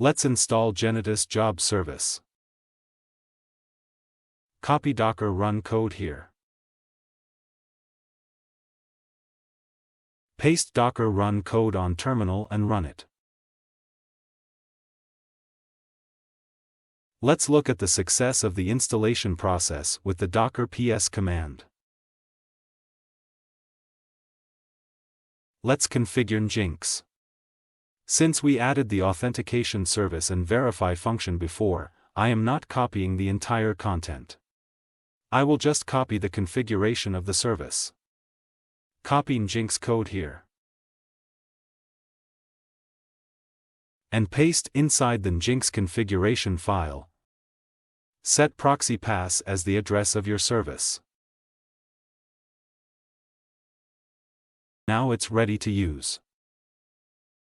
Let's install Genetous job service. Copy Docker run code here. Paste Docker run code on terminal and run it. Let's look at the success of the installation process with the docker ps command. Let's configure Nginx. Since we added the authentication service and verify function before, I am not copying the entire content. I will just copy the configuration of the service. Copy Nginx code here. And paste inside the Nginx configuration file. Set proxy pass as the address of your service. Now it's ready to use.